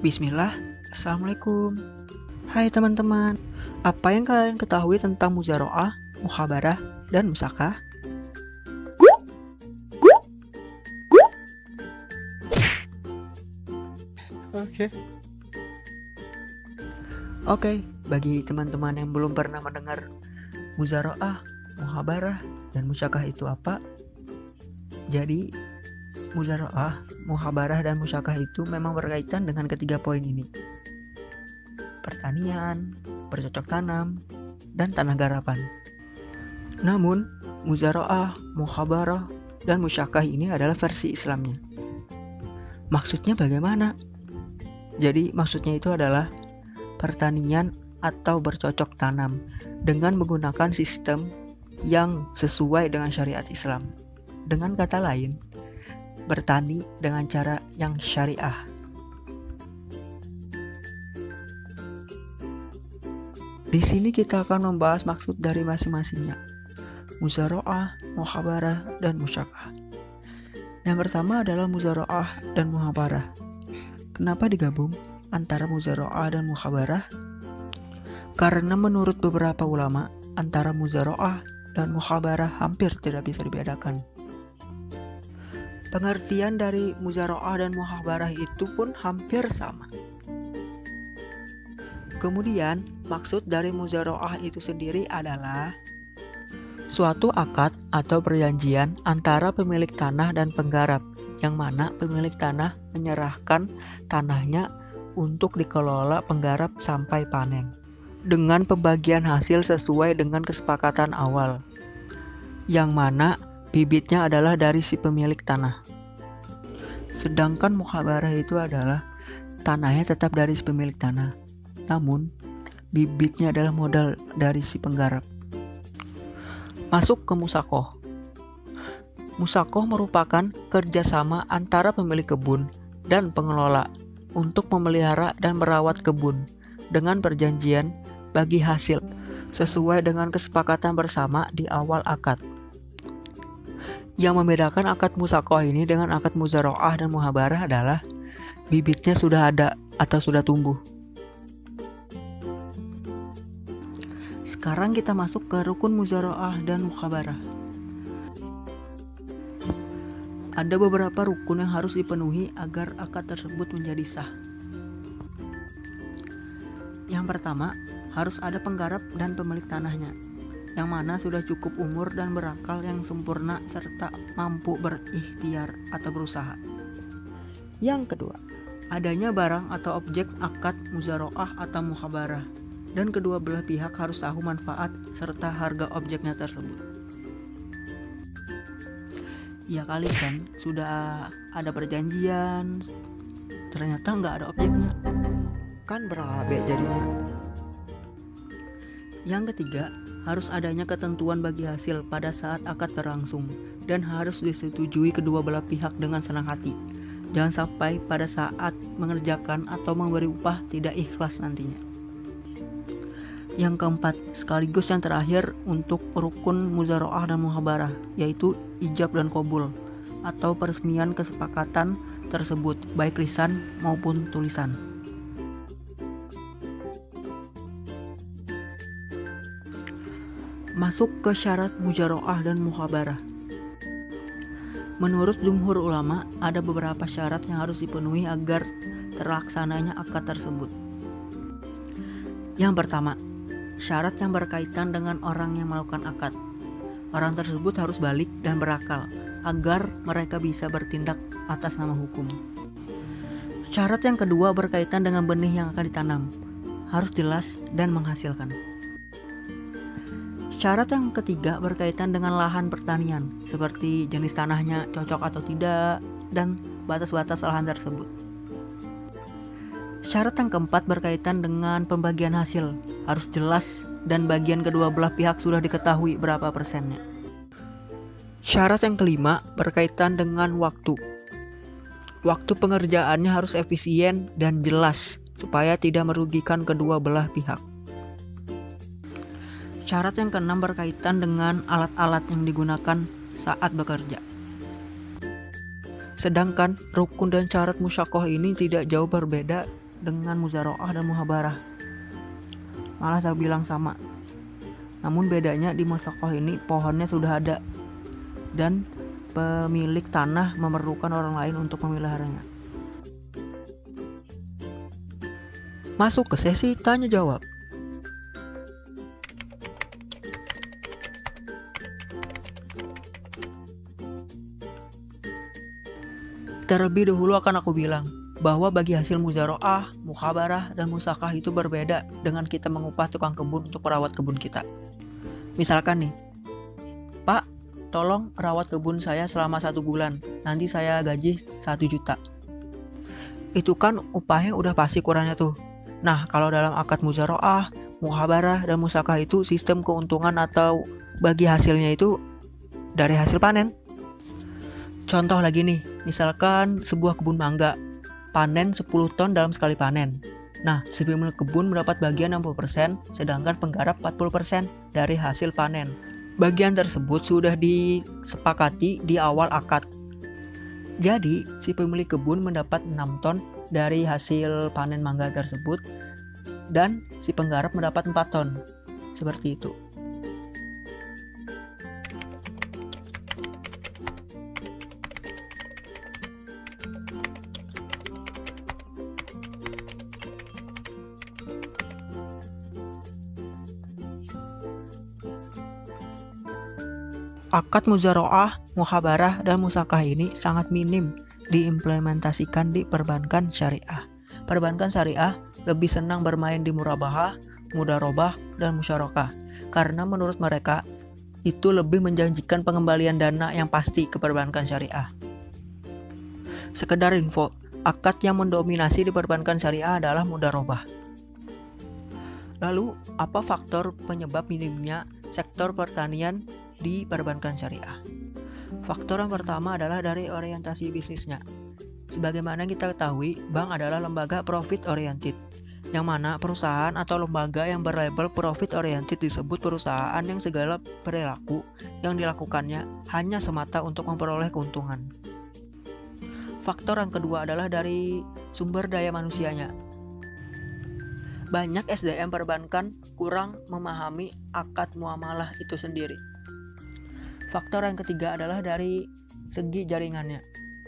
Bismillah, Assalamualaikum. Hai teman-teman, apa yang kalian ketahui tentang muzaroah, mukhabarah, dan musakah? Oke, bagi teman-teman yang belum pernah mendengar muzaroah, mukhabarah, dan musyakah itu apa? Jadi, muzaroah, mukhabarah, dan musyakah itu memang berkaitan dengan ketiga poin ini. Pertanian, bercocok tanam, dan tanah garapan. Namun, muzaroah, mukhabarah, dan musyakah ini adalah versi Islamnya. Maksudnya bagaimana? Jadi, maksudnya itu adalah pertanian atau bercocok tanam dengan menggunakan sistem yang sesuai dengan syariat Islam. Dengan kata lain, bertani dengan cara yang syariah. Di sini kita akan membahas maksud dari masing-masingnya, muzaroah, mukhabarah, dan musyakah. Yang pertama adalah muzaroah dan mukhabarah. Kenapa digabung antara muzaroah dan mukhabarah? Karena menurut beberapa ulama, antara muzaroah dan mukhabarah hampir tidak bisa dibedakan. Pengertian dari muzaroah dan mukhabarah itu pun hampir sama. Kemudian, maksud dari muzaroah itu sendiri adalah suatu akad atau perjanjian antara pemilik tanah dan penggarap, yang mana pemilik tanah menyerahkan tanahnya untuk dikelola penggarap sampai panen, dengan pembagian hasil sesuai dengan kesepakatan awal, yang mana bibitnya adalah dari si pemilik tanah. Sedangkan mukhabarah itu adalah tanahnya tetap dari si pemilik tanah, namun bibitnya adalah modal dari si penggarap. Masuk ke musakoh. Musakoh merupakan kerjasama antara pemilik kebun dan pengelola untuk memelihara dan merawat kebun dengan perjanjian bagi hasil sesuai dengan kesepakatan bersama di awal akad. Yang membedakan akad musakoh ini dengan akad muzaroah dan muhabarah adalah bibitnya sudah ada atau sudah tumbuh. Sekarang kita masuk ke rukun muzaroah dan mukhabarah. Ada beberapa rukun yang harus dipenuhi agar akad tersebut menjadi sah. Yang pertama, harus ada penggarap dan pemilik tanahnya, yang mana sudah cukup umur dan berakal yang sempurna serta mampu berikhtiar atau berusaha. Yang kedua, adanya barang atau objek akad muzaroah atau mukhabarah, dan kedua belah pihak harus tahu manfaat serta harga objeknya tersebut. Ya kali kan, sudah ada perjanjian, ternyata nggak ada objeknya. Kan berabe jadinya. Yang ketiga, harus adanya ketentuan bagi hasil pada saat akad berlangsung dan harus disetujui kedua belah pihak dengan senang hati. Jangan sampai pada saat mengerjakan atau memberi upah tidak ikhlas nantinya. Yang keempat, sekaligus yang terakhir untuk rukun muzaroah dan muhabarah, yaitu ijab dan qabul atau peresmian kesepakatan tersebut, baik lisan maupun tulisan. Masuk ke syarat muzaroah dan muhabarah. Menurut jumhur ulama, ada beberapa syarat yang harus dipenuhi agar terlaksananya akad tersebut. Yang pertama, syarat yang berkaitan dengan orang yang melakukan akad. Orang tersebut harus balik dan berakal agar mereka bisa bertindak atas nama hukum. Syarat yang kedua berkaitan dengan benih yang akan ditanam. Harus jelas dan menghasilkan. Syarat yang ketiga berkaitan dengan lahan pertanian, seperti jenis tanahnya cocok atau tidak, dan batas-batas lahan tersebut. Syarat yang keempat berkaitan dengan pembagian hasil, harus jelas dan bagian kedua belah pihak sudah diketahui berapa persennya. Syarat yang kelima berkaitan dengan waktu. Waktu pengerjaannya harus efisien dan jelas supaya tidak merugikan kedua belah pihak. Syarat yang keenam berkaitan dengan alat-alat yang digunakan saat bekerja. Sedangkan rukun dan syarat musyakoh ini tidak jauh berbeda dengan muzaroah dan muhabarah. Malah saya bilang sama. Namun bedanya di musyakoh ini pohonnya sudah ada dan pemilik tanah memerlukan orang lain untuk memeliharanya. Masuk ke sesi tanya jawab. Terlebih dahulu akan aku bilang bahwa bagi hasil muzaroah, mukhabarah, dan musakah itu berbeda dengan kita mengupah tukang kebun untuk merawat kebun kita. Misalkan nih, Pak, tolong rawat kebun saya selama 1 bulan, nanti saya gaji 1 juta. Itu kan upahnya udah pasti kurangnya tuh. Nah, kalau dalam akad muzaroah, mukhabarah, dan musakah itu sistem keuntungan atau bagi hasilnya itu dari hasil panen. Contoh lagi nih, misalkan sebuah kebun mangga, panen 10 ton dalam sekali panen. Nah, si pemilik kebun mendapat bagian 60%, sedangkan penggarap 40% dari hasil panen. Bagian tersebut sudah disepakati di awal akad. Jadi, si pemilik kebun mendapat 6 ton dari hasil panen mangga tersebut, dan si penggarap mendapat 4 ton. Seperti itu. Akad muzaroah, mukhabarah, dan musakah ini sangat minim diimplementasikan di perbankan syariah. Perbankan syariah lebih senang bermain di murabahah, mudarobah, dan musyarakah karena menurut mereka itu lebih menjanjikan pengembalian dana yang pasti ke perbankan syariah. Sekedar info, akad yang mendominasi di perbankan syariah adalah mudarobah. Lalu, apa faktor penyebab minimnya sektor pertanian di perbankan syariah? Faktor yang pertama adalah dari orientasi bisnisnya. Sebagaimana kita ketahui, bank adalah lembaga profit oriented, yang mana perusahaan atau lembaga yang berlabel profit oriented disebut perusahaan yang segala perilaku yang dilakukannya hanya semata untuk memperoleh keuntungan. Faktor yang kedua adalah dari sumber daya manusianya. Banyak SDM perbankan kurang memahami akad muamalah itu sendiri. Faktor yang ketiga adalah dari segi jaringannya.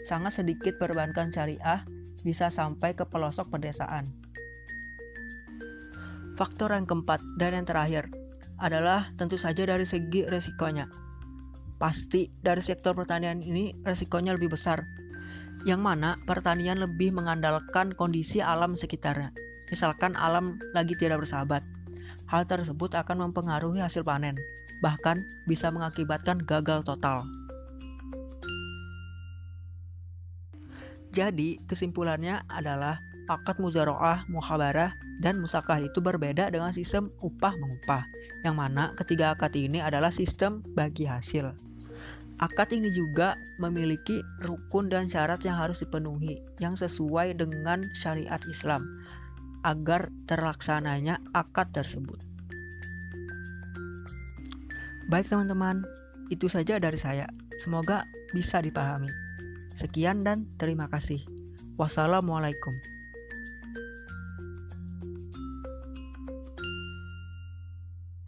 Sangat sedikit perbankan syariah bisa sampai ke pelosok pedesaan. Faktor yang keempat dan yang terakhir adalah tentu saja dari segi resikonya. Pasti dari sektor pertanian ini resikonya lebih besar, yang mana pertanian lebih mengandalkan kondisi alam sekitarnya. Misalkan alam lagi tidak bersahabat, hal tersebut akan mempengaruhi hasil panen, bahkan bisa mengakibatkan gagal total. Jadi, kesimpulannya adalah akad muzaroah, mukhabarah, dan musakah itu berbeda dengan sistem upah-mengupah, yang mana ketiga akad ini adalah sistem bagi hasil. Akad ini juga memiliki rukun dan syarat yang harus dipenuhi, yang sesuai dengan syariat Islam, agar terlaksananya akad tersebut. Baik teman-teman, itu saja dari saya. Semoga bisa dipahami. Sekian dan terima kasih. Wassalamualaikum.